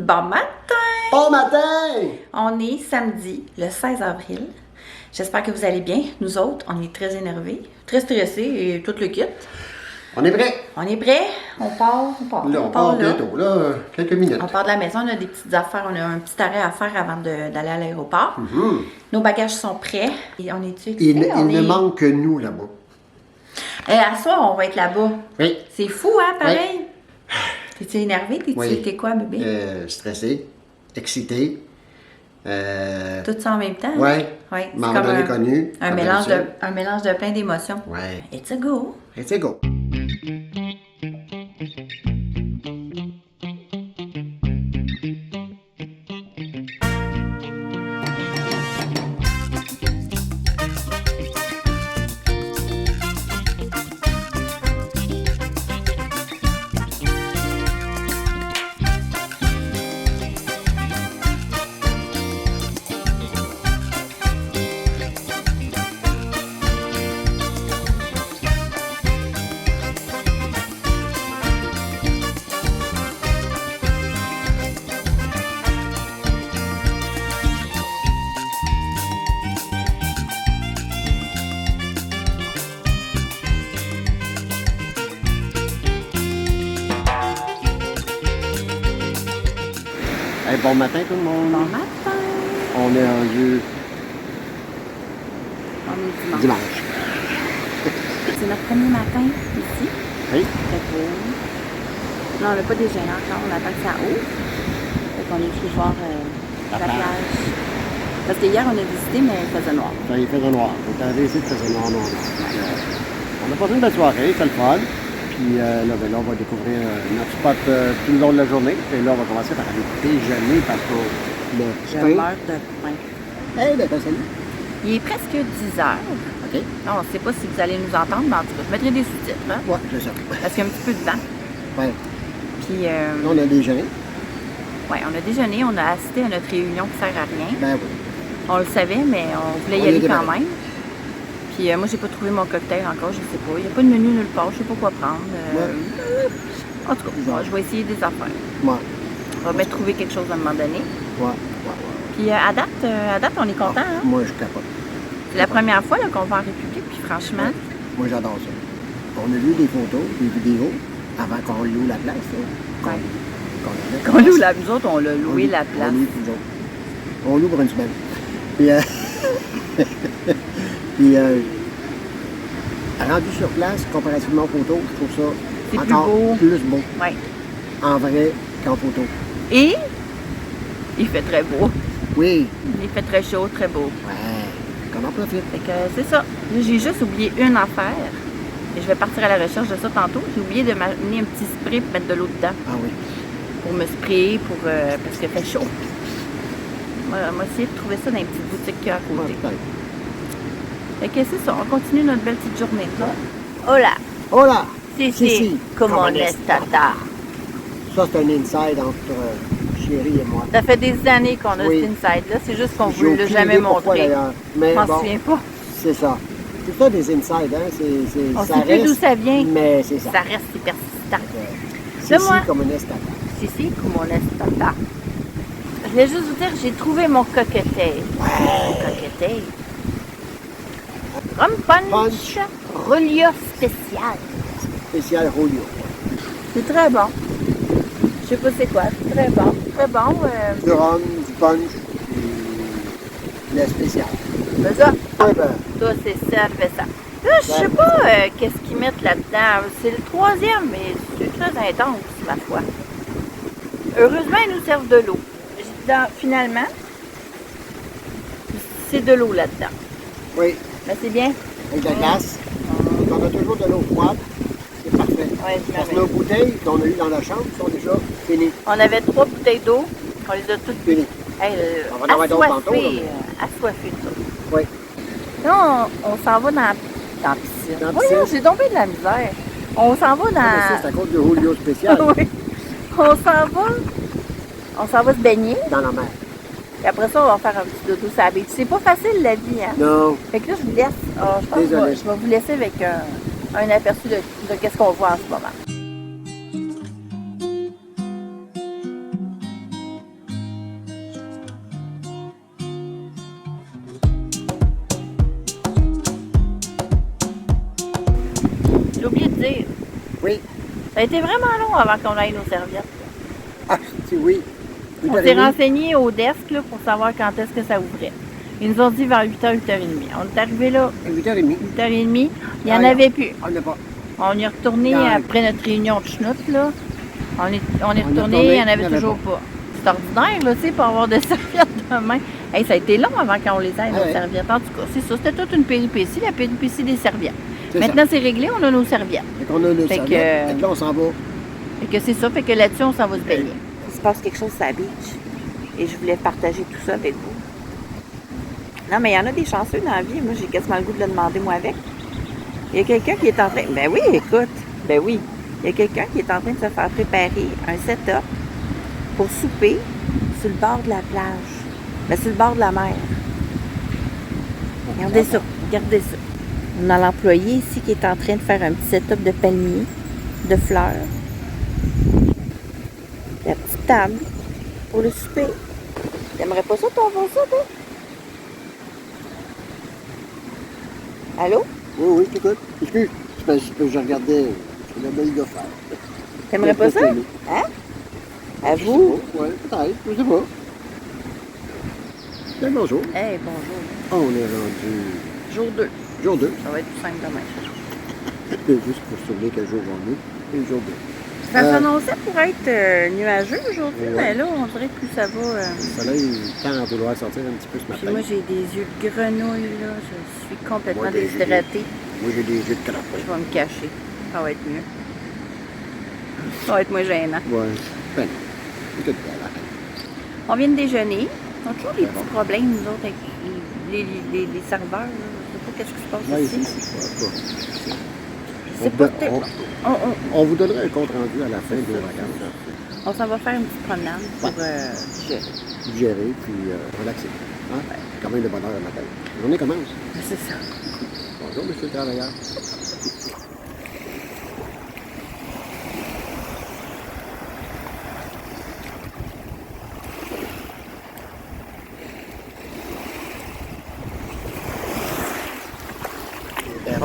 Bon matin! Bon matin! On est samedi, le 16 avril. J'espère que vous allez bien. Nous autres, on est très énervés, très stressés et tout le kit. On est prêt? On est prêts? On part. Là, on part bientôt, là, quelques minutes. On part de la maison, on a des petites affaires, on a un petit arrêt à faire avant d'aller à l'aéroport. Nos bagages sont prêts. Et on est-tu excités? Il ne manque que nous là-bas. À soir, on va être là-bas. Oui. C'est fou, hein, pareil? T'es-tu énervé? Oui. T'es quoi, bébé? Stressé, excité. Tout ça en même temps? Oui. Ouais, c'est M'en comme donné connu. un mélange de plein d'émotions. Oui. It's a go! It's a go. Hey, bon matin tout le monde. Bon matin! On est rendu On est dimanche. dimanche. C'est notre premier matin ici. Oui. Fait que, non, on n'a pas déjeuné encore, on attend que ça ouvre. Fait qu'on est venu voir la plage. Parce que hier, on a visité, mais il faisait noir. Ça, il faisait noir. On est arrivé ici, il faisait noir. On a passé une belle soirée, c'était le fun. Puis là, on va découvrir notre spot tout le long de la journée. Et là, on va commencer par aller déjeuner parce que le Je pain... meurs de faim. Hey, d'accord, salut. Il est presque 10 heures. OK. Non, on ne sait pas si vous allez nous entendre, mais en tout cas, je mettrai des sous-titres, hein, Ouais, c'est ça. parce qu'il y a un petit peu de vent. Ouais. Puis, Là, on a déjeuné. ouais, on a déjeuné, on a assisté à notre réunion qui sert à rien. Ben oui. On le savait, mais on voulait y On aller était quand bien. même. Puis moi, j'ai pas trouvé mon cocktail encore, je sais pas. Il n'y a pas de menu nulle part, je sais pas quoi prendre. En tout cas, bon, je vais essayer des affaires. Ouais. On va bien trouver quelque chose à un moment donné. Ouais. Puis à date, on est content. Hein? Moi, je capote. C'est la première fois là, qu'on va en République, puis franchement, Moi, j'adore ça. On a vu des photos, des vidéos, avant qu'on loue la place. Là. Ouais. Qu'on qu'on loue la... Nous autres, on l'a loué la place. On loue pour une semaine. Puis, puis rendu sur place, comparativement aux photos, je trouve ça C'est plus encore beau. plus beau Ouais. en vrai qu'en photo. Et il fait très beau. Oui. Il fait très chaud, très beau. Ouais. Qu'on en profite. Fait que c'est ça. J'ai juste oublié une affaire. Et je vais partir à la recherche de ça tantôt. J'ai oublié de m'amener un petit spray pour mettre de l'eau dedans. Ah oui. Pour me sprayer, parce qu'il fait chaud. Moi, on va essayer de trouver ça dans les petites boutiques qu'il y a à côté. Ouais, Fait que c'est ça, on continue notre belle petite journée. Hola! Hola! Si, comment est tata? Ça, c'est un inside entre Chérie et moi. Ça fait des années qu'on a Oui. cet inside-là, c'est juste qu'on ne J'ai vous l'a aucune jamais idée pourquoi, montré. d'ailleurs. Je Mais m'en bon, souviens pas. c'est ça. C'est ça des insides, hein? On ça sait plus d'où ça vient. Mais c'est ça. Ça reste c'est persistant. C'est moi. comme un estata. Si, comment est tata? Je voulais juste vous dire, j'ai trouvé mon coquetel. Mon coquetel. Rum punch, Rolio spécial. Spécial Rolio. C'est très bon. Je sais pas c'est quoi, c'est très bon. Très bon. Du rhum, du punch, le spécial. C'est ça. Ouais, ben, Toi, c'est ça, fais ça. Là, je sais pas qu'est-ce qu'ils mettent là-dedans. C'est le troisième, mais c'est très intense, ma foi. Heureusement, ils nous servent de l'eau. Finalement, c'est de l'eau là-dedans. oui, Mais c'est bien. avec la glace. On a toujours de l'eau froide. C'est parfait. Ouais, Parce que nos bouteilles qu'on a eues dans la chambre sont déjà finies. on avait 3 bouteilles d'eau. On les a toutes Finies. Hey, On va en avoir d'autres tantôt, là, assoiffé de ça. Oui. Là, on s'en va dans la piscine. Dans la Voyons, piscine. j'ai tombé de la misère. On s'en va Ah, mais ça, dans... c'est à cause du Rolio spécial oui. On s'en va se baigner. dans la mer. Et après ça, on va faire un petit dodo sur la beach. C'est pas facile la vie, hein? Non. Fait que là, je vous laisse. Je pense que Désolée. je vais vous laisser avec un aperçu de qu'est-ce qu'on voit en ce moment. dire. Oui. Ça a été vraiment long avant qu'on aille nos serviettes. Ah, oui. On s'est renseigné au desk là, pour savoir quand est-ce que ça ouvrait. Ils nous ont dit vers 8h, 8h30. On est arrivé là 8h30. 8h30. Il n'y en avait plus. On n'a pas. On est retourné après notre réunion de schnout, là. On est retourné, il n'y en avait toujours pas. C'est ordinaire, là, tu sais, pour avoir des serviettes demain. Hey, ça a été long avant qu'on les aille, nos serviettes. En tout cas, c'est ça. C'était toute une péripétie, la péripétie des serviettes. Maintenant, c'est réglé, on a nos serviettes. Fait qu'on a nos serviettes. Fait que là, on s'en va. Fait que c'est ça. Fait que là-dessus, on s'en va se baigner. Il se passe quelque chose sur la beach. Et je voulais partager tout ça avec vous. Non, mais il y en a des chanceux dans la vie. Moi, j'ai quasiment le goût de le demander, moi, avec. Il y a quelqu'un qui est en train... Ben oui, écoute. Ben oui. Il y a quelqu'un qui est en train de se faire préparer un setup pour souper sur le bord de la plage. Ben, sur le bord de la mer. Regardez ça. Regardez ça. On a l'employé ici qui est en train de faire un petit setup de palmiers, de fleurs. La petite table pour le souper. T'aimerais pas ça, toi, voir ça, toi? Allô? Oui, oui, je t'écoute. Excuse, je regardais le gars faire. T'aimerais pas ça? Hein? À vous? Oui, peut-être, je sais pas. Bien, bonjour. Hey, bonjour. On est rendu... Jour 2. Jour 2. Ça va être plus simple demain. Juste pour se souvenir quel jour on est. Et jour 2. Ça s'annonçait pour être nuageux aujourd'hui, mais là, on dirait que plus ça va... Le soleil tend à vouloir sortir un petit peu ce matin. Puis moi, j'ai des yeux de grenouille, là. Je suis complètement déshydratée. Moi, j'ai des yeux de crapaud. Je vais me cacher. Ça va être mieux. Ça va être moins gênant. Oui. Ben, c'est tout bien, là. On vient de déjeuner. On a toujours des petits problèmes, nous autres, avec les serveurs. Là. Je sais pas qu'est-ce qui se passe ici. C'est pas on vous donnera un compte rendu à la fin de la vacances. On s'en va faire une petite promenade pour digérer. Digérer, puis relaxer. Hein? Ouais. Quand même de bonne heure le matin. La journée commence. C'est ça. Bonjour, monsieur le travailleur.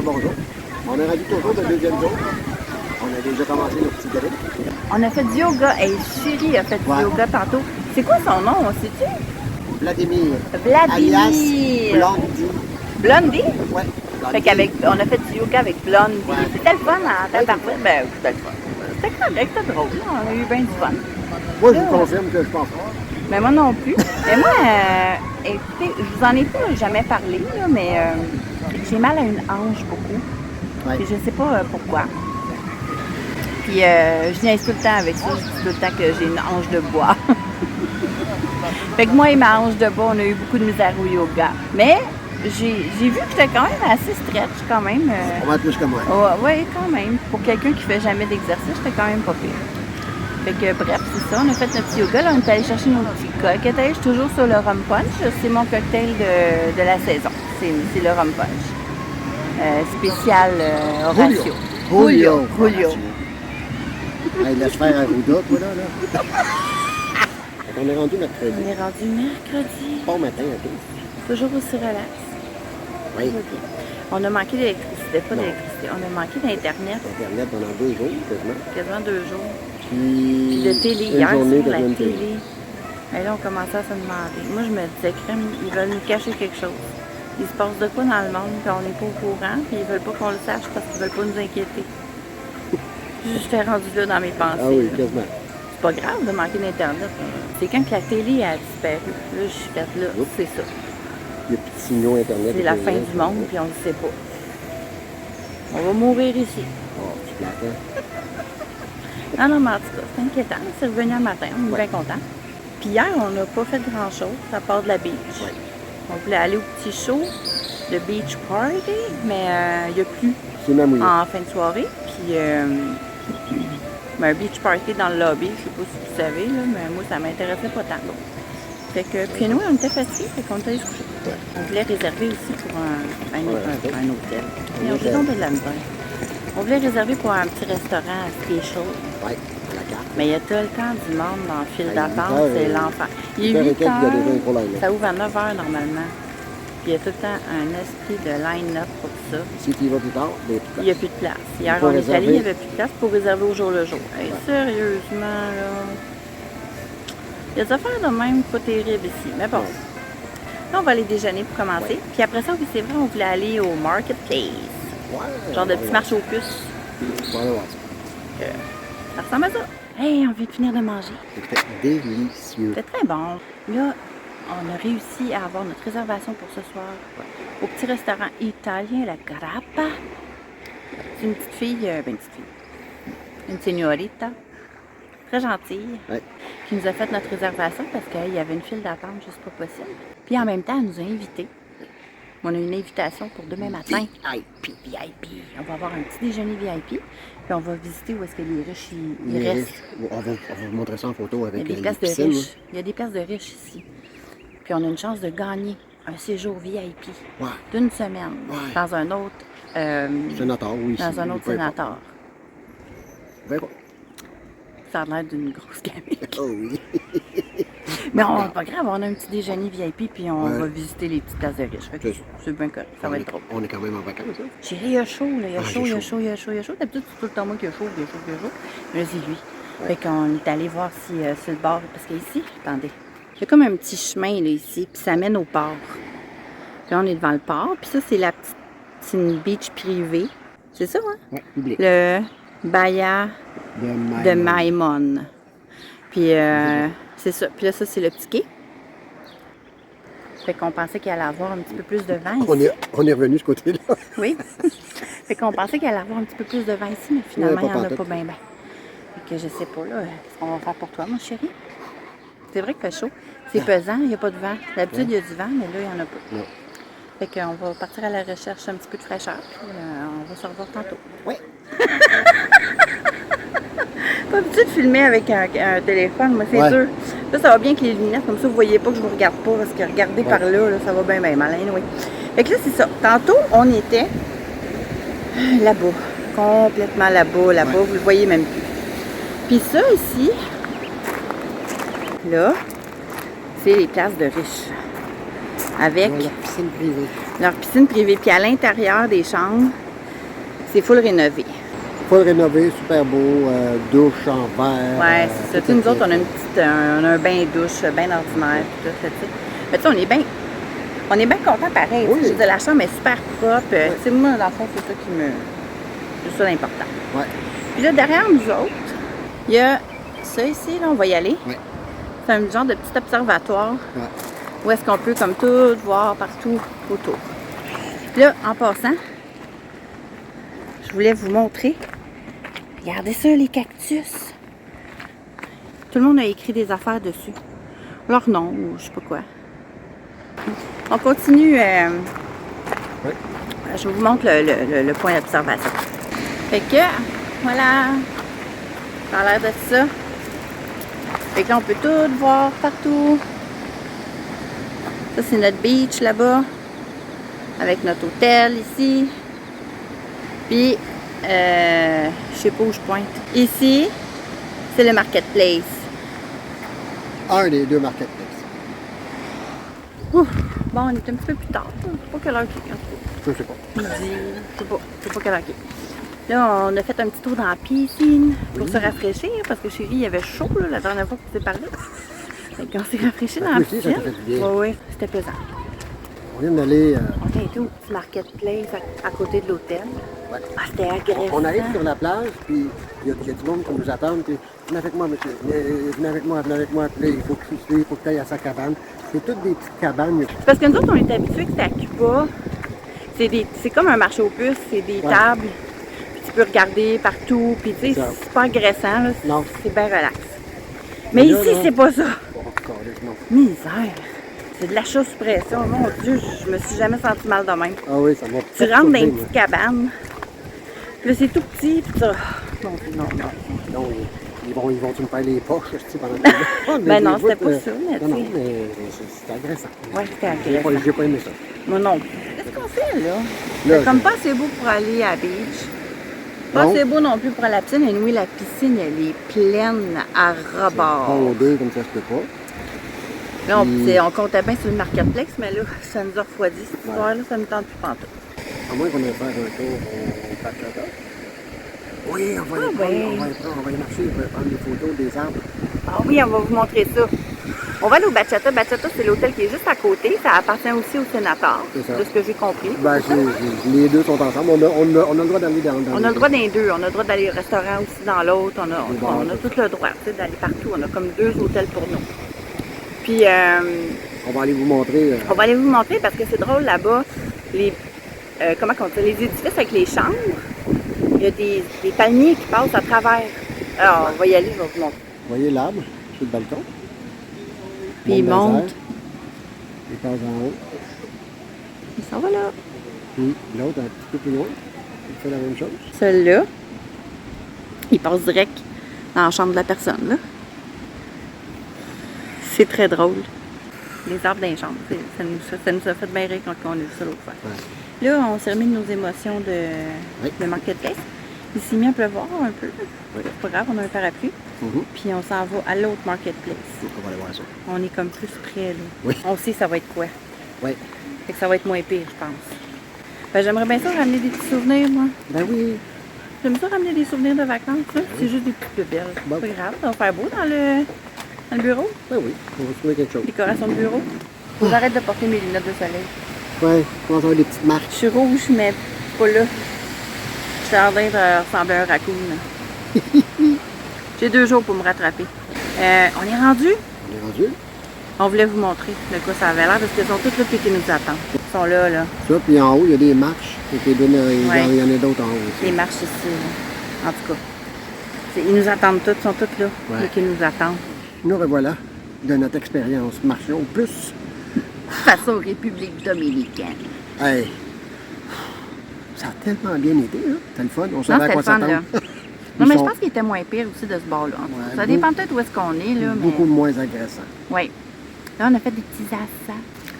Bonjour. On est rendu toujours le deuxième jour. On a déjà commencé notre petit drill. On a fait du yoga. Hey, Chérie a fait du yoga tantôt. C'est quoi son nom, sais-tu? Vladimir. Vladimir. Alias Blondie. Blondie? Oui. Fait qu'avec, on a fait du yoga avec Blondie. Ouais. C'était le fun en temps parfait. Ben, c'était le fun. C'était correct, c'était drôle. On a eu bien du fun. Moi, je vous confirme que je pense pas. Mais moi non plus. Mais moi, écoutez, je vous en ai pas jamais parlé, là, mais j'ai mal à une hanche beaucoup. Ouais. Puis je sais pas pourquoi. Puis je niaise tout le temps avec ça. Je dis tout le temps que j'ai une hanche de bois. Fait que moi et ma hanche de bois, on a eu beaucoup de misère au yoga. Mais j'ai vu que j'étais quand même assez stretch quand même. On va plus que moi. Oui, quand même. Pour quelqu'un qui fait jamais d'exercice, j'étais quand même pas pire. Fait que bref, c'est ça. On a fait notre petit yoga. Là, on est allé chercher nos petits cocktails. Je suis toujours sur le rum punch. C'est mon cocktail de la saison. C'est le rum punch. Spécial Horatio. Julio. Hey, laisse faire un Ruda, toi, là. On est rendu mercredi. On est rendu mercredi. Bon matin, OK. Toujours aussi relax. Oui. On a manqué d'électricité. Pas d'électricité. On a manqué d'Internet. Internet pendant 2 jours, quasiment. Quasiment 2 jours. Puis de télé. Hier, journée sur la télé. Et là, on commençait à se demander. Moi, je me disais, crème, ils veulent nous cacher quelque chose. Il se passe de quoi dans le monde, puis on n'est pas au courant, puis ils veulent pas qu'on le sache parce qu'ils veulent pas nous inquiéter. J'étais rendue là dans mes pensées. Ah oui, quasiment. C'est pas grave de manquer d'Internet. C'est quand que la télé a disparu. Là, je suis faite là. C'est ça. Il y a plus de signaux Internet. C'est la fin du monde, puis on ne sait pas. On va mourir ici. Oh, tu plates, hein? Non, mais en tout cas, c'est inquiétant. C'est revenu un matin. On est bien contents. Puis hier, on n'a pas fait grand-chose à part de la beach. Ouais. On voulait aller au petit show de Beach Party, mais il n'y a plus en fin de soirée. Puis un beach party dans le lobby, je ne sais pas si vous savez, là, mais moi, ça ne m'intéressait pas tant. Fait que, puis nous, on était fatigués, fait qu'on était allés se coucher. Ouais. On voulait réserver aussi pour un hôtel. Mais on faisait donc de la misère. On voulait réserver pour un petit restaurant special. Oui, à la carte. Mais il y a tout le temps du monde dans le fil d'attente, c'est l'enfer. Il est 8 heures, ça ouvre à 9 h normalement. Puis il y a tout le temps un esprit de line-up pour ça. Si tu y vas plus tard, il n'y a plus de Il place. n'y a plus de place. Hier, Faut on est réserver. allé, il n'y avait plus de place pour réserver au jour le jour. Hey, sérieusement, là. Il y a des affaires de même pas terribles ici. Mais bon. Ouais. Là, on va aller déjeuner pour commencer. Ouais. Puis après ça, oui, c'est vrai, on voulait aller au marketplace. Ouais, Genre de on va petit aller marché aux puces. voir ça. On va aller voir ça. Ça ressemble à ça. Hey, on vient de finir de manger. C'était délicieux. C'était très bon. Là, on a réussi à avoir notre réservation pour ce soir au petit restaurant italien, la Grappa. C'est une petite fille, une signorita, très gentille, Ouais. qui nous a fait notre réservation parce qu'il y avait une file d'attente juste pas possible. Puis en même temps, elle nous a invités. On a une invitation pour demain matin. VIP. VIP. On va avoir un petit déjeuner VIP. Puis on va visiter où est-ce que les riches ils Les restent. riches. On va vous montrer ça en photo avec Il y a des les places de piscines. riches. Il y a des places de riches ici. Puis on a une chance de gagner un séjour VIP Ouais. d'une semaine Ouais. dans un autre Sénateur, oui. dans un autre sénateur. Verra. Ça a l'air d'une grosse gamique. Oh oui. Mais on, pas grave, on a un petit déjeuner VIP puis on Ouais. va visiter les petites places de riches. Fait que C'est ça. c'est bien correct. Ça va être drôle. On est quand même en vacances, hein? Chérie, il y a chaud, là. Il y a Ah, chaud, j'ai il y a chaud. chaud, il y a chaud, il y a chaud. D'habitude, c'est tout le temps moi qui a chaud, il y a chaud, il y a chaud. Mais là, c'est lui. Ouais. Fait qu'on est allé voir si c'est le bord. Parce qu'ici, attendez, il y a comme un petit chemin, là, ici. Puis ça mène au port. Puis là, on est devant le port. Puis ça, c'est la petite. C'est une beach privée. C'est ça, hein? Ouais, public. Le Bahia de Maimon. Puis c'est ça. Puis là, ça, c'est le petit quai. Fait qu'on pensait qu'il allait avoir un petit peu plus de vent ici. On est revenu de ce côté-là. Oui. Fait qu'on pensait qu'il allait avoir un petit peu plus de vin ici, mais finalement, Ouais, il n'y en a pantoute. pas bien. Fait que je sais pas, là, qu'est-ce qu'on va faire pour toi, mon chéri? C'est vrai qu'il fait chaud. C'est pesant, il n'y a pas de vent. D'habitude, il y a du vent, mais là, il n'y en a pas. Non. Fait qu'on va partir à la recherche un petit peu de fraîcheur, puis on va se revoir tantôt. Oui. Pas habitué de filmer avec un téléphone, moi, c'est Ouais. dur. Là, ça va bien avec les lunettes, comme ça, vous voyez pas que je vous regarde pas, parce que regarder par là, ça va bien, bien mal, oui. Fait que là, c'est ça. Tantôt, on était là-bas, complètement là-bas, vous le voyez même plus. Puis ça, ici, là, c'est les places de riches. Avec Voilà, piscine privée. leur piscine privée. Puis à l'intérieur des chambres, c'est full rénové. Faut le rénover, super beau, douche en verre. Ouais, c'est ça. Tu sais, nous autres, on a une petite, on a un bain-douche bien ordinaire, tout ça, tu sais. Mais tu sais, on est bien contents pareil. Oui. Tu sais, je veux dire, la chambre est super propre. Tu sais, moi, dans le fond, c'est ça qui me... C'est ça l'important. Ouais. Puis là, derrière nous autres, il y a ça ici, là, on va y aller. Ouais. C'est un genre de petit observatoire Ouais. où est-ce qu'on peut comme tout voir partout autour. Puis là, en passant, je voulais vous montrer. Regardez ça, les cactus. Tout le monde a écrit des affaires dessus. Leur nom ou je sais pas quoi. On continue. Ouais. Je vous montre le point d'observation. Fait que, voilà. Ça a l'air de ça. Fait que là, on peut tout voir partout. Ça, c'est notre beach là-bas. Avec notre hôtel ici. Puis, je sais pas où je pointe. Ici, c'est le marketplace. Un des deux marketplaces. Ouf. Bon, on est un petit peu plus tard. Je sais pas quelle heure qu'il est. Je sais pas. Midi. Je sais pas quelle heure qu'il est. Là, on a fait un petit tour dans la piscine pour se rafraîchir parce que chérie, il y avait chaud là, la dernière fois que tu t'es parlé. Fait qu'on s'est rafraîchi dans la Aussi, ça piscine. t'a fait du bien. Oui, c'était pesant. On vient d'aller. On a été au petit marketplace à côté de l'hôtel. Ouais. Ah, c'était agressant. On arrive sur la plage, puis il y a du monde qui nous attend. Puis, venez avec moi, monsieur. Venez avec moi, venez avec moi. Puis là, il faut que tu suives, il faut que tu ailles à sa cabane. C'est toutes des petites cabanes. C'est parce que nous autres, on est habitués que c'est à Cuba. C'est comme un marché aux puces, c'est des Ouais. tables. Puis tu peux regarder partout. Puis tu sais, Ça. c'est pas agressant, là, Non. c'est bien relax. Mais là, ici, là- c'est pas ça. Bon, câlisse, non. Misère. C'est de la chausse-pression. Mon Dieu, je me suis jamais senti mal de même. Ah oui, ça m'a Tu rentres dans une perturbé, petite cabane. Puis là, c'est tout petit. Puis ça. Non, non, non. moi. Non, ils vont-tu me faire les poches, tu sais, pendant que Ben non, c'était pas ça, mais Non, non, tu sais. mais c'est agressant. Ouais, c'était J'ai pas, agressant. j'ai pas aimé ça. Moi non plus. Qu'est-ce qu'on fait, là? Là, C'est comme pas assez beau pour aller à la beach. Pas Non. assez beau non plus pour aller à la piscine. Et oui, la piscine, elle est pleine à rebord. Bondé comme ça, je peux pas. Là, Puis- on comptait bien sur le marketplace, mais là, ça nous a refroidi. Cette histoire-là, ça ne me tente plus pantoute. À moins qu'on aille faire un tour au Bachata. Oui, on va, Ah, aller prendre, ben. on va y marcher, on va prendre des photos des arbres. Ah oui, on va vous montrer ça. On va aller au Bachata. Bachata, c'est l'hôtel qui est juste à côté. Ça appartient aussi au sénateur, C'est ça. de ce que j'ai compris. Ben, les deux sont ensemble. On a le droit d'aller dans On a le droit d'un deux. On a le droit d'aller au restaurant aussi dans l'autre. On a tout le droit d'aller partout. On a comme 2 hôtels pour nous. Puis, On va aller vous montrer. on va aller vous montrer parce que c'est drôle là-bas. Comment on dit? Les édifices avec les chambres, il y a des palmiers qui passent à travers. Alors, on va y aller, je vais vous montrer. Vous voyez l'arbre sur le balcon? Puis il dans les monte. airs. Il passe en haut. Il s'en va là. Puis l'autre, un petit peu plus loin, il fait la même chose. Celui-là, il passe direct dans la chambre de la personne, là. C'est très drôle. Les arbres dans les chambres. Ça nous a fait bien rire quand on a vu ça l'autre fois. Ouais. Là, on s'est remis de nos émotions de marketplace. Il s'est mis à pleuvoir un peu. Oui. C'est pas grave, on a un parapluie. Puis on s'en va à l'autre marketplace. On va aller voir ça. On est comme plus près, là. Oui. On sait ça va être quoi. Oui. Fait que ça va être moins pire, je pense. Ben, j'aimerais bien ça ramener des petits souvenirs, moi. Ben oui. J'aime ça ramener des souvenirs de vacances, là. C'est juste des petites bébelles. Bon. C'est pas grave, ça va faire beau dans le bureau. Ben oui, on va trouver quelque chose. Décoration de bureau. Faut que j'arrête de porter mes lunettes de soleil. Ouais, on va avoir des petites marques. Je suis rouge, mais pas là. Je suis en train de ressembler à un raccoon. J'ai 2 jours pour me rattraper. On est rendu. On est rendu. On voulait vous montrer de quoi ça avait l'air parce qu'ils sont tous là et qui nous attendent. Ils sont là, là. Ça, puis en haut, il y a des marches. Et puis, il y en a d'autres en haut Les aussi. marches ici, là. En tout cas. Ils nous attendent tous, ils sont tous là. Ouais. Et qui nous attendent. Nous revoilà de notre expérience. Marchons plus. Façon République dominicaine. Hey, ça a tellement bien été, hein? C'était le fun. On Non, savait à c'était quoi le fun, là. s'attendre. Non, mais je sont pense qu'il était moins pire aussi de ce bord-là. Ouais, Ça dépend peut-être où est-ce qu'on est, là. Mais... Beaucoup moins agressant. Oui. Là, on a fait des petits assas.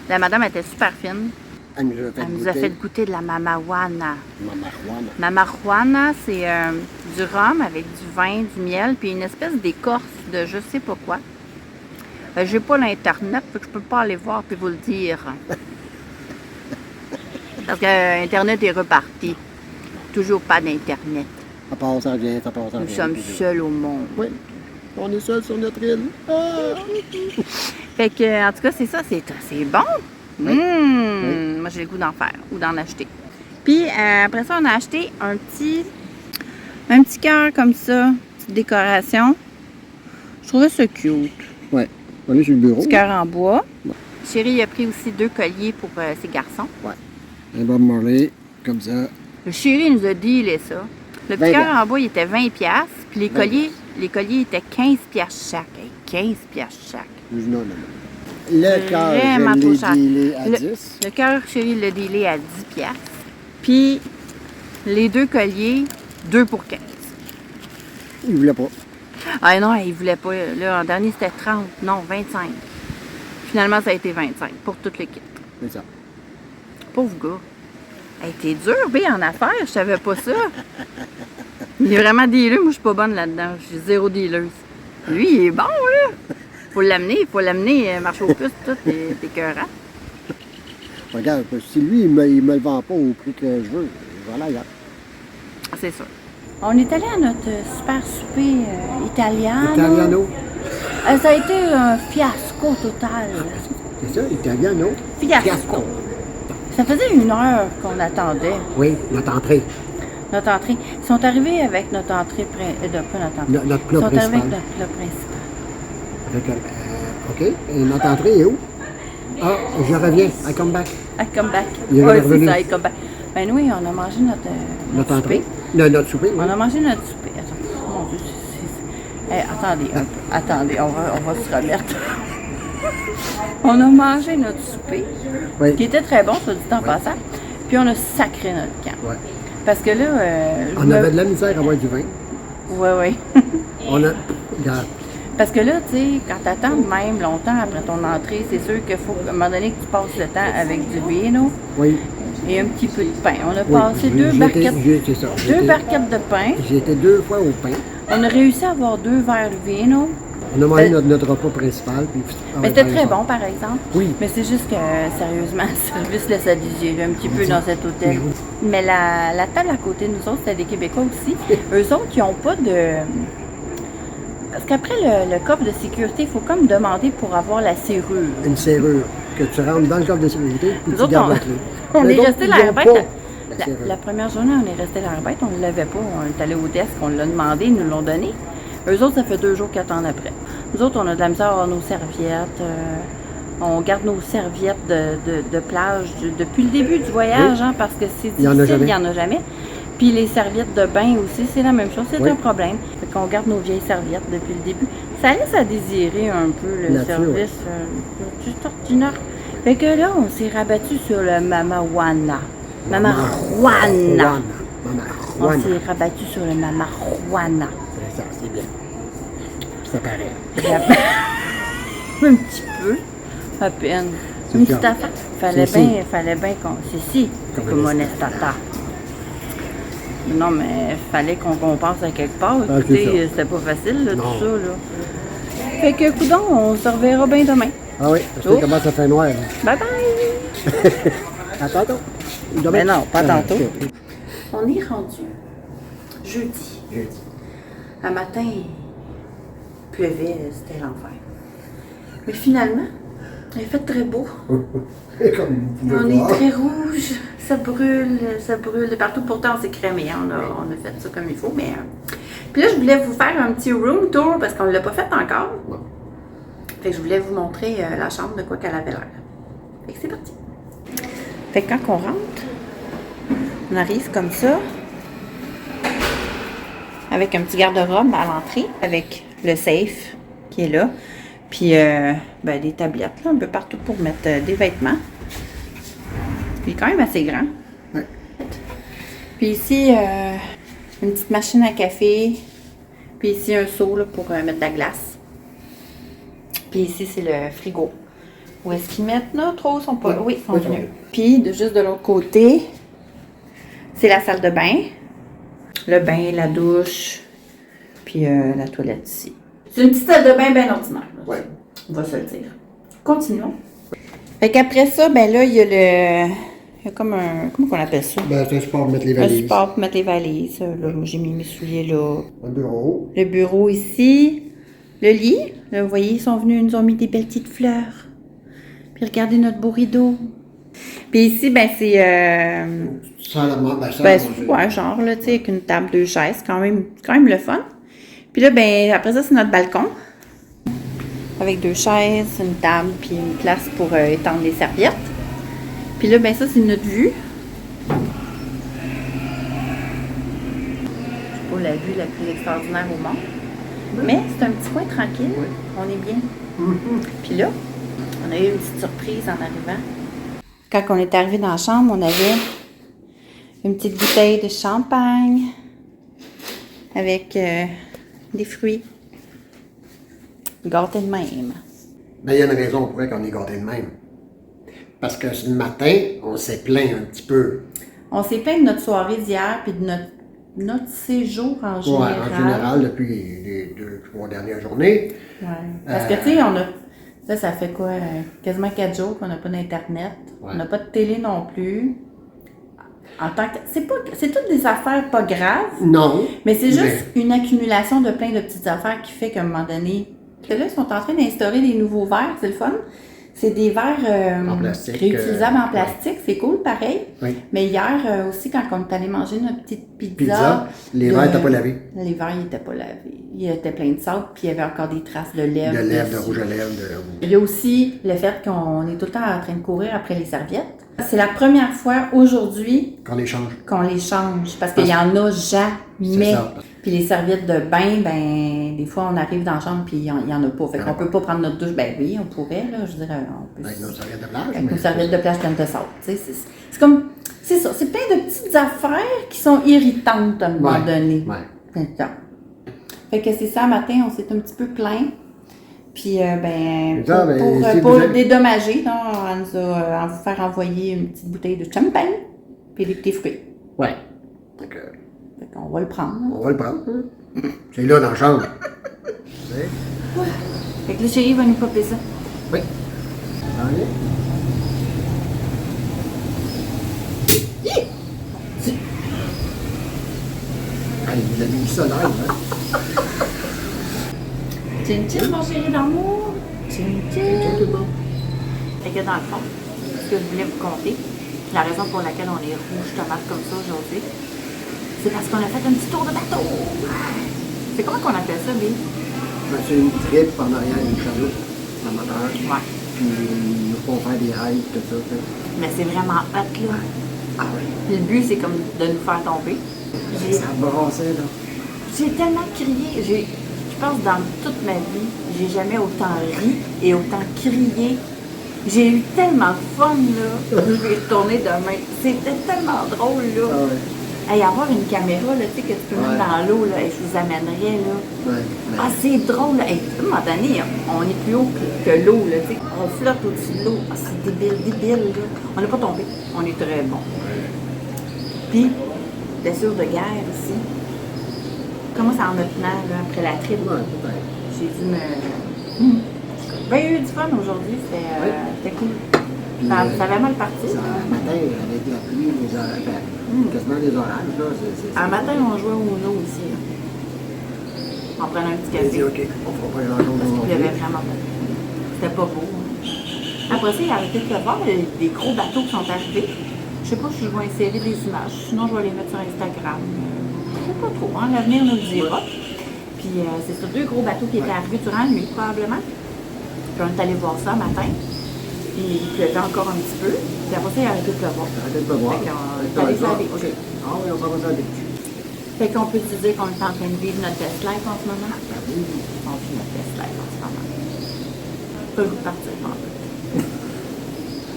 La madame était super fine. Elle nous a fait Elle nous goûter a fait goûter de la mamajuana. ma marijuana. Mamajuana, c'est du rhum avec du vin, du miel, puis une espèce d'écorce de je sais pas quoi. J'ai pas l'Internet, fait que je peux pas aller voir puis vous le dire. Parce que Internet est reparti. Toujours pas d'Internet. Ça part, ça revient, ça part, ça Nous revient. sommes seuls au monde. Oui, on est seuls sur notre île. Ah! Fait que, en tout cas, c'est ça, c'est bon. Oui. Moi, j'ai le goût d'en faire ou d'en acheter. Puis, après ça, on a acheté un petit cœur comme ça, petite décoration. Je trouvais ça cute. Ouais, on est sur le bureau. Petit cœur en bois. Ouais. Chérie, il a pris aussi 2 colliers pour ses garçons. Un Bob Marley, comme ça. Le chéri nous a dealé ça. Le petit 20 cœur en bois, il était 20$. Puis les 20. colliers étaient 15$ chaque. Hey, 15$ chaque. Non, non, non. Le cœur, Vraiment je trop l'ai cher. dealé à 10. Le cœur, chéri, l'a dealé à 10$. Puis les 2 colliers, 2 pour 15$. Il voulait pas. Ah non, il voulait pas. Là, en dernier, c'était 30. Non, 25. Finalement, ça a été 25 pour toute l'équipe. C'est ça. Pauvre gars. Hey, t'es dur, B, en affaires, je savais pas ça. Il est vraiment dealer, moi je suis pas bonne là-dedans. Je suis zéro dealeuse. Lui, il est bon, là. Faut l'amener marcher aux puces, tout, t'es écœurant. Regarde, si lui, il me le vend pas au prix que je veux, voilà, regarde. C'est sûr. On est allé à notre super souper italien. Italiano. Ça a été un fiasco total. C'est ça, Italiano. Fiasco. Ça faisait 1 heure qu'on attendait Oui, notre entrée. notre entrée. Ils sont arrivés avec notre entrée, pas notre entrée. Notre Ils plat sont arrivés avec principal. notre plat principal. OK. Et notre entrée est où? Ah, je reviens. I come back. I come back. Il est Ouais, revenu. c'est ça, I come back. Ben oui, on a mangé notre Notre souper. entrée. Notre souper, oui. On a mangé notre souper. Attends, mon Dieu, attendez un peu. Attendez, on va se remettre. On a mangé notre souper, Oui. qui était très bon, soit dit en passant. Puis on a sacré notre camp. Ouais. Parce que là, On avait de la misère à avoir du vin. Ouais. On a... Regarde. Parce que là, tu sais, quand t'attends de même longtemps après ton entrée, c'est sûr qu'il faut, à un moment donné, que tu passes le temps avec du vino Oui. et un petit peu de pain. On a Oui, passé j'ai- 2 j'ai barquettes, été- c'est ça. J'ai 2 été- barquettes de pain. J'ai été 2 fois au pain. On a réussi à avoir 2 verres de vino. On a mangé notre repas principal. Puis, Mais c'était très bon, par exemple. Oui. Mais c'est juste que, sérieusement, le service laisse à désirer un petit peu dans cet hôtel. Mais la table à côté de nous autres, c'était des Québécois aussi. Eux autres, ils n'ont pas de... Parce qu'après le coffre de sécurité, il faut comme demander pour avoir la serrure. Une serrure que tu rentres dans le coffre de sécurité puis tu gardes la clé. On est resté l'air bête. La La première journée, on est resté l'air bête, on ne l'avait pas. On est allé au desk, on l'a demandé, ils nous l'ont donné. Eux autres, ça fait 2 jours qu'ils attendent après. Nous autres, on a de la misère à avoir nos serviettes. On garde nos serviettes de plage depuis le début du voyage, hein, parce que c'est difficile, il n'y en a jamais. Puis les serviettes de bain aussi, c'est la même chose, c'est un problème. Fait qu'on garde nos vieilles serviettes depuis le début. Ça laisse à désirer un peu le service juste ordinaire. Fait que là, on s'est rabattu sur le Mama Juana. Mama Juana. On s'est rabattu sur le Mama Juana. Ça, c'est bien. Ça paraît. Un petit peu, à peine. Une petite affaire. Fallait bien qu'on... C'est si, comme monestata. Non, mais fallait qu'on compense à quelque part. Écoutez, c'était pas facile, là, tout ça, là. Fait que, coudonc, on se reverra bien demain. Ah oui, parce que comment ça fait noir. Bye bye! À tantôt. Mais non, pas tantôt. On est rendu jeudi. Un matin, il pleuvait, c'était l'enfer. Mais finalement, il a fait très beau. On est très rouge, ça brûle de partout. Pourtant, on s'est crémé, hein, on a fait ça comme il faut. Mais puis là, je voulais vous faire un petit room tour parce qu'on ne l'a pas fait encore. Fait que je voulais vous montrer la chambre de quoi qu'elle avait l'air. Fait que c'est parti. Fait que quand on rentre, on arrive comme ça, avec un petit garde-robe à l'entrée, avec le safe qui est là, puis des tablettes là, un peu partout pour mettre des vêtements. Il est quand même assez grand. Ouais. Puis ici, une petite machine à café, puis ici un seau là, pour mettre de la glace. Puis ici, c'est le frigo. Où est-ce qu'ils mettent notre eau? Sont pas... Oui, ils sont venus. Puis, juste de l'autre côté, c'est la salle de bain. Le bain, la douche, puis la toilette ici. C'est une petite salle de bain bien ordinaire. Oui. On va se le dire. Continuons. Fait qu'après ça, ben là, il y a le... Il y a comme un... Comment qu'on appelle ça? Ben, c'est un support pour mettre les valises. Un support pour mettre les valises. Là, moi, j'ai mis mes souliers là. Un bureau. Le bureau ici. Le lit. Là, vous voyez, ils sont venus, ils nous ont mis des belles petites fleurs. Puis regardez notre beau rideau. Puis ici, ben c'est... ouais, genre, là, tu sais, avec une table, 2 chaises. C'est quand même le fun. Puis là, ben après ça, c'est notre balcon. Avec 2 chaises, une table, puis une place pour étendre les serviettes. Puis là, ben ça, c'est notre vue. C'est pas la vue la plus extraordinaire au monde. Mais c'est un petit coin tranquille. On est bien. Puis là, on a eu une petite surprise en arrivant. Quand on est arrivé dans la chambre, on avait une petite bouteille de champagne avec des fruits. Gâtés de même. Ben, il y a une raison pour laquelle on est gâtés de même. Parce que ce matin, on s'est plaint un petit peu. On s'est plaint de notre soirée d'hier puis de notre séjour en général. Ouais, en général, depuis les 2-3 dernières journées. Ouais. Parce que, tu sais, on a... Ça fait quoi? Quasiment 4 jours qu'on n'a pas d'Internet. Ouais. On n'a pas de télé non plus. En tant que... C'est toutes des affaires pas graves. Non. Mais c'est juste une accumulation de plein de petites affaires qui fait qu'à un moment donné... Là, ils sont en train d'instaurer des nouveaux verres, c'est le fun. C'est des verres en plastique, réutilisables en plastique, c'est cool, pareil. Oui. Mais hier aussi, quand on est allé manger notre petite pizza... les verres n'étaient pas lavés. Les verres, ils n'étaient pas lavés. Il était plein de sable, puis il y avait encore des traces de lèvres. De lèvres, de rouge à lèvres. Il y a aussi le fait qu'on est tout le temps en train de courir après les serviettes. C'est la première fois aujourd'hui qu'on les change. Parce qu'il n'y en a jamais. Ça. Puis les serviettes de bain, ben des fois on arrive dans la chambre puis il n'y en a pas. Fait qu'on peut pas prendre notre douche. Ben oui, on pourrait, là, je dirais. On peut, avec nos serviettes de plage. Avec nos serviettes de plage pleines de sable. C'est comme. C'est ça. C'est plein de petites affaires qui sont irritantes à un moment donné. Ouais. Fait que c'est ça, matin, on s'est un petit peu plaint. Puis, pour dédommager, on nous a vous faire envoyer une petite bouteille de champagne puis des petits fruits. Ouais. Fait qu'on va le prendre. On va le prendre. C'est là dans la chambre. Oui. Fait que le chéri va nous popper ça. Oui. Allez. Allez, vous avez mis ça live, hein? Tchin tchin, mon chéri d'amour. Tchin tchin. Tout le monde. Fait que dans le fond, ce que je voulais vous conter, la raison pour laquelle on est rouge tomate comme ça aujourd'hui, c'est parce qu'on a fait un petit tour de bateau. C'est comment qu'on appelle ça, Bill? Ben, c'est une trip en arrière d'une chaloupe, en moteur. Ouais. Puis nous font faire des hikes, tout ça. tu sais. Mais c'est vraiment hot, là. Ah oui. Puis le but, c'est comme de nous faire tomber. Ça brassait, là. J'ai tellement crié. Je pense dans toute ma vie, j'ai jamais autant ri et autant crié. J'ai eu tellement de fun, là. Je vais retourner demain. C'était tellement drôle, là. Ah ouais. Hey, avoir une caméra, là, tu sais, que tu peux mettre dans l'eau, là, et je vous amènerais, là. Ouais. Ah, c'est drôle, là. Hey, à un moment donné, on est plus haut que l'eau, là, tu sais. On flotte au-dessus de l'eau. Ah, c'est débile, là. On n'est pas tombé. On est très bon. Puis, blessure de guerre ici. Comment ça en me tenant, là, après la trip? Ouais, peut-être. J'ai dû me... Ben, il y a eu du fun aujourd'hui, c'était cool. Puis, Ça avait mal parti. Ça, un matin, avec la pluie, les orages, quasiment des orages, là. Un matin, on jouait au Uno aussi, là. On prenait un petit J'ai dit, café. OK, on fera pas grand-chose Parce qu'il aujourd'hui. pleuvait vraiment pas. C'était pas beau. Hein. Après ça, il a arrêté de pleuvoir. Il y a des gros bateaux qui sont arrivés. Je sais pas si je vais insérer des images. Sinon, je vais les mettre sur Instagram. Je sais pas trop. Hein. L'avenir nous le dira. Puis, c'est sur 2 gros bateaux qui étaient arrivés durant la nuit, probablement. Puis, on est allé voir ça un matin. Puis, il pleuvait encore un petit peu. Puis, après ça, il a arrêté de pleuvoir. Arrêtez de me voir. Fait qu'on est allé sur la beach. Ah oui, on s'en va sur la beach. Fait qu'on peut se dire qu'on est en train de vivre notre best life en ce moment. Ah oui. On vit notre best life en ce moment. Pas le goût de partir, non.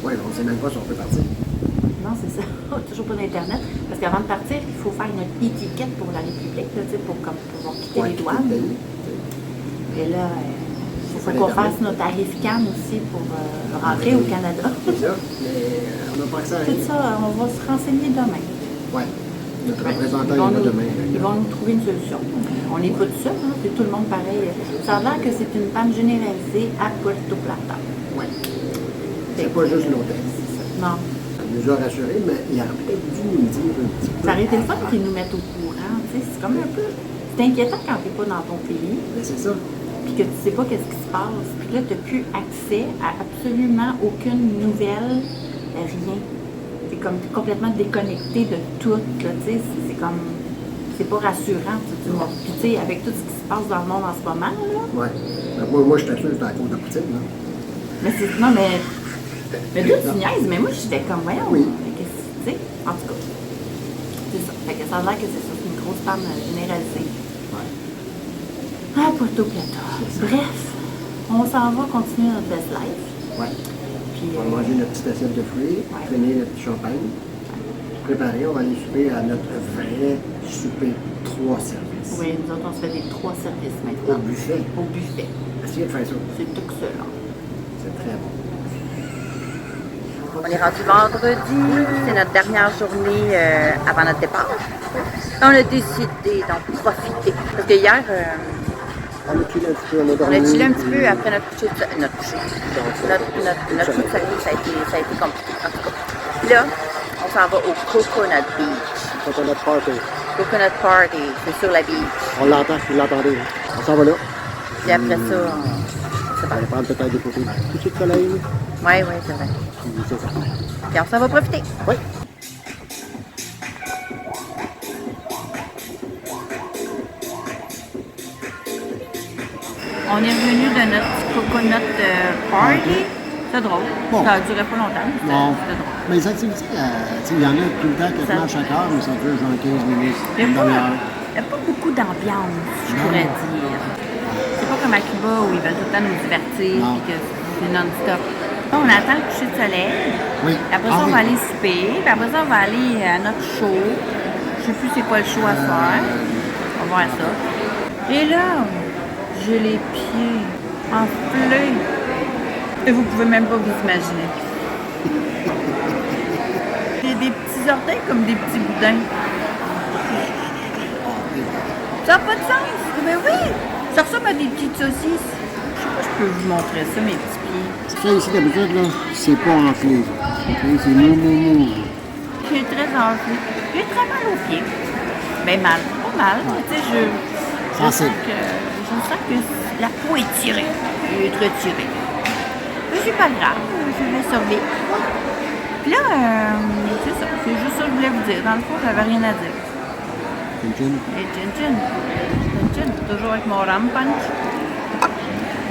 Oui, on ne sait même pas si on peut partir. Non, c'est ça. Toujours pas d'Internet. Parce qu'avant de partir, il faut faire notre étiquette pour la République, là, tu sais, pour comme, pouvoir quitter Ouais, les douanes. Et là, il faut qu'on fasse notre Arrifcan aussi pour rentrer au Canada. C'est ça. Mais on n'a pas accès à Tout rien. ça, on va se renseigner demain. Oui. Notre représentant Ils vont est là nous- demain. Ils vont nous trouver une solution. On n'est pas tout seul, hein, c'est tout le monde pareil. Ça a l'air que c'est une panne généralisée à Puerto Plata. Oui. C'est pas juste l'hôtel. Non. Ça nous a rassurés, mais il aurait peut-être dû nous le dire un petit peu. Ça aurait été le fun qu'ils nous mettent au courant. Tu sais, c'est comme un peu. C'est inquiétant quand tu n'es pas dans ton pays, Mais c'est ça. puis que tu sais pas qu'est-ce qui se passe. Puis là, tu n'as plus accès à absolument aucune nouvelle, rien. Tu es comme complètement déconnecté de tout. Là, tu sais, c'est comme. C'est pas rassurant. Puis tu sais, avec tout ce qui se passe dans le monde en ce moment, là. Oui. Moi, je t'assure que c'était à cause de Poutine, là. Mais c'est. Non, mais. Mais toi, tu niaises, mais moi, j'étais comme, voyons. Oui. Fait que, tu sais, en tout cas. C'est ça. Fait que ça a l'air que c'est ça. C'est une grosse panne généralisée. Ouais. Ah, Puerto Plata. Bref, on s'en va continuer notre best life. Ouais. Puis, On va manger notre petite assiette de fruits, Ouais. finir notre champagne, préparer, on va aller souper à notre vrai souper 3 services. oui, nous autres, on se fait des 3 services Au maintenant. buffet. Au buffet. Essayez de faire ça. C'est tout que cela. C'est très bon. On est rendu vendredi, c'est notre dernière journée avant notre départ. On a décidé d'en profiter. Parce que hier, On a chillé un petit peu, on a on dormi. a chillé un petit peu après notre coucher de soleil. Notre coucher de soleil, ça a été compliqué. En tout cas. Puis là, on s'en va au Coconut Beach. Coconut party. Coconut Party, c'est sur la beach. On l'entend, vous l'entendez. On s'en va là. Puis après ça, On va aller prendre peut-être des photos du coucher de soleil. oui, c'est vrai. Puis c'est ça. Puis on s'en va profiter. Oui. On est revenu de notre Coconut Party. C'est drôle. Bon. Ça ne durait pas longtemps, mais Non. c'était drôle. Mais les activités, tu sais, il y en a tout le temps, quasiment à chaque heure, mais ça dure genre 15 minutes, Il une n'y a, demi-heure. pas beaucoup d'ambiance, je Non. pourrais dire. C'est pas comme à Cuba où ils veulent tout le temps nous divertir Non. et que c'est non-stop. Là, on attend le coucher de soleil. Oui. Après ça, Ah on oui. va aller souper. Puis après ça, on va aller à notre show. Je sais plus c'est quoi le show à faire. On va voir ça. Et là, j'ai les pieds enflés. Et vous pouvez même pas vous imaginer. J'ai des petits orteils comme des petits boudins. Ça n'a pas de sens. Mais oui, Ça ressemble à des petites saucisses. Je sais pas, je peux vous montrer ça, mes petits pieds. Ça, ici, d'habitude, là, c'est pas enflé. C'est mou. J'ai très envie. J'ai très mal aux pieds. Ben mal, pas mal. Ouais. Tu sais, je sens que la peau est tirée. Elle est retirée. Mais c'est pas grave, je vais survivre. Puis là, c'est ça. C'est juste ça que je voulais vous dire. Dans le fond, j'avais rien à dire. Et chin-chin. Toujours avec mon ram punch.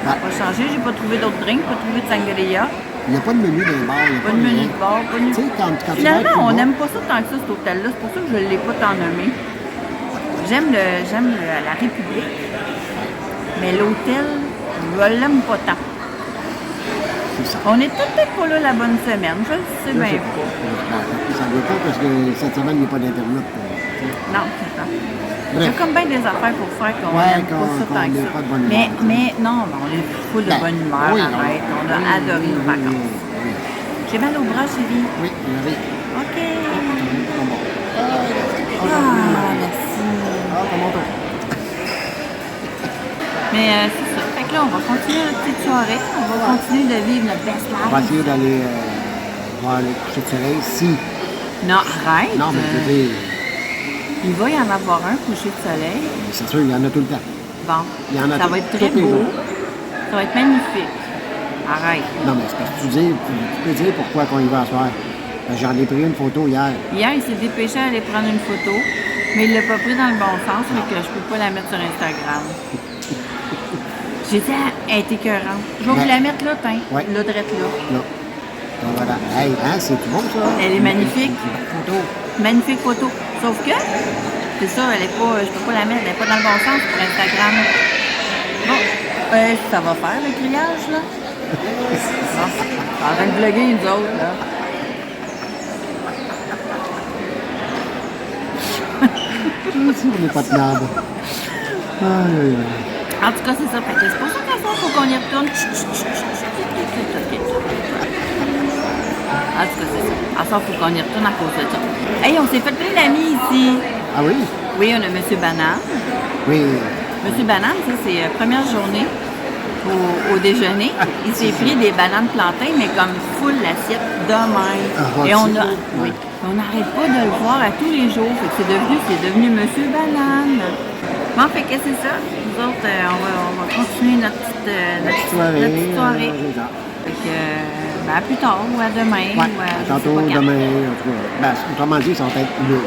Ah. Pas changé, j'ai pas trouvé d'autres drinks, pas trouvé de sangria. Il n'y a pas de menu dans les bars. Pas de menu de bar, pas de Tu sais, quand Finalement, on n'aime pas ça tant que ça, cet hôtel-là. C'est pour ça que je ne l'ai pas tant nommé. J'aime la République, mais l'hôtel, je l'aime pas tant. C'est ça. On est peut-être pas là la bonne semaine, je le sais bien pas. Ça dépend parce que cette semaine, il n'y a pas d'Internet. Non, c'est ça. Il y a Bref. comme bien des affaires pour faire qu'on Ouais, n'aime pas ça qu'on tant que n'est ça. pas de bonne humeur. Mais non, on est full de Ben, bonne humeur, oui, arrête. On a adoré nos vacances. Oui, J'ai mal au bras, chérie. oui, il y avait. OK. Bon. Ah, merci. Comment on Mais c'est ça. Fait que là, on va continuer notre petite soirée. On va continuer de vivre notre best On va life. essayer d'aller voir le coucher de soleil si. Non, arrête. Non, mais je veux dire, Il va y en avoir un coucher de soleil. c'est sûr, il y en a tout le temps. Bon, Il y en a ça tous- va être très tous les beau. jours. Ça va être magnifique. Arrête. Non, mais c'est parce que tu peux dire pourquoi qu'on y va à soir. Parce que j'en ai pris une photo hier. Hier, il s'est dépêché à aller prendre une photo, mais il l'a pas pris dans le bon sens, mais que je peux pas la mettre sur Instagram. J'ai dit, elle est écœurante. Je vais vous la mettre là, tiens. Ouais. Là, drette là. Là. Donc voilà. Hey, hein, c'est tout bon ça? Elle est magnifique. Une belle photo. Magnifique photo. Sauf que, c'est ça, elle est pas, je peux pas la mettre, elle est pas dans le bon sens pour Instagram. Bon, ça va faire le grillage, là? Bon, on est en train de vlogger, nous autres, là. On n'est pas de merde. Aïe, aïe, aïe. En tout cas, c'est ça. Fait que c'est pour ça qu'à soir, il faut qu'on y retourne. En tout cas, c'est ça. À soir, il faut qu'on y retourne à cause de ça. Hey, on s'est fait plein d'amis ici. Ah oui? Oui, on a M. Banane. Oui. M. Banane, ça, c'est première journée au déjeuner. Il s'est pris des bananes plantains, mais comme full l'assiette de même. Ah, Et on a, ouais. oui, on n'arrête pas de le voir à tous les jours. Fait que c'est devenu M. Banane. Bon, fait que c'est ça. Nous autres, on va continuer notre petite soirée. Fait que, ben, à plus tard, ou à demain, Ouais. ou à je sais Tantôt, pas quand. demain, en tout cas. Ben, autrement dit, ça va être lourd.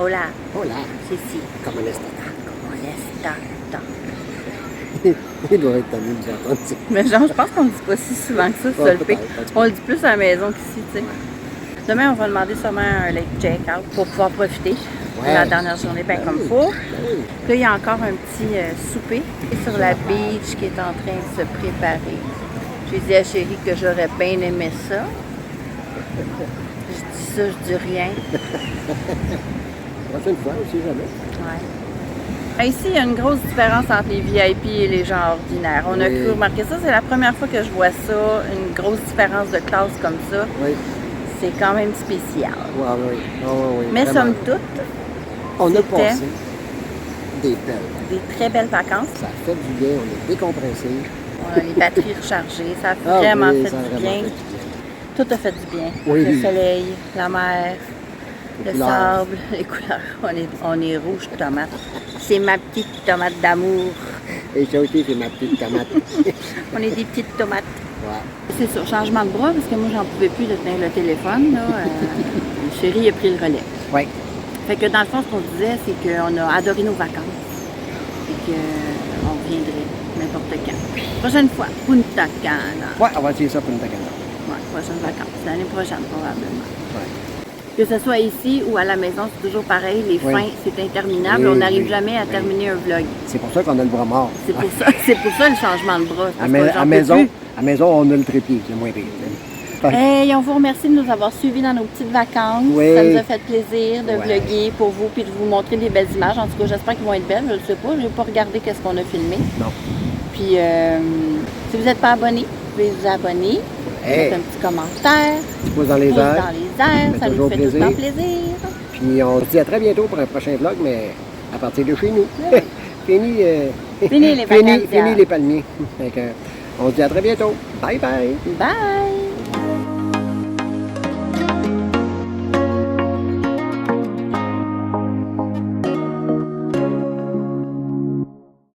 Hola, Oh là, c'est ici. comme un instant. On laisse tant. Il doit être tanné de nous entendre ça. Mais genre, je pense qu'on ne dit pas si souvent que ça, Ouais, le pic. peut-être. On le dit plus à la maison qu'ici, tu sais. Demain, on va demander sûrement un late check-out pour pouvoir profiter de la dernière journée bien comme il faut. Là, il y a encore un petit souper sur la beach qui est en train de se préparer. J'ai dit à Chérie que j'aurais bien aimé ça. Je dis ça, je dis rien. La prochaine fois, on sait jamais. Ouais. Ici, il y a une grosse différence entre les VIP et les gens ordinaires. On a Oui. cru remarquer ça. C'est la première fois que je vois ça, une grosse différence de classe comme ça. Oui. C'est quand même spécial. Ouais, oui. Oui. Mais vraiment. somme toute, On a c'était passé des belles. des très belles vacances. Ça fait du bien, on est décompressé. On a les batteries rechargées. Ça a Ah vraiment oui, fait ça a du vraiment bien. fait du bien. Tout a fait du bien. Oui. Le soleil, la mer, Les le couleurs. sable, les couleurs. On est rouge tomate. C'est ma petite tomate d'amour. Et ça aussi, c'est ma petite tomate. On est des petites tomates. Ouais. C'est ça, changement de bras, parce que moi, j'en pouvais plus de tenir le téléphone. Là. Chérie a pris le relais. Oui. Fait que dans le fond, ce qu'on disait, c'est qu'on a adoré nos vacances. Et qu'on reviendrait n'importe quand. Prochaine fois, Punta Cana. Ouais, on va essayer ça pour une tacana. Ouais, prochaine vacances. L'année prochaine, probablement. Ouais. Que ce soit ici ou à la maison, c'est toujours pareil. Les Oui. fins, c'est interminable. Oui, On n'arrive oui, jamais à oui. terminer un vlog. C'est pour ça qu'on a le bras mort. C'est pour ça le changement de bras. Parce que j'en peux plus. À maison, on a le trépied, c'est moins pire. Hey, on vous remercie de nous avoir suivis dans nos petites vacances. Oui. Ça nous a fait plaisir de Ouais. vlogger pour vous puis de vous montrer des belles images. En tout cas, j'espère qu'ils vont être belles. Je ne sais pas. Je n'ai pas regardé qu'est-ce qu'on a filmé. Non. Puis, si vous n'êtes pas abonné, vous pouvez vous abonner. Hey. Mettre un petit commentaire. Tu poses dans les Pouce airs. dans les airs. fait Ça nous toujours fait tout le plaisir. temps plaisir. Puis on se dit à très bientôt pour un prochain vlog, mais à partir de chez nous. Oui. Fini, Fini les vacances d'hiver. fini les palmiers. Donc, on se dit à très bientôt. Bye bye! Bye!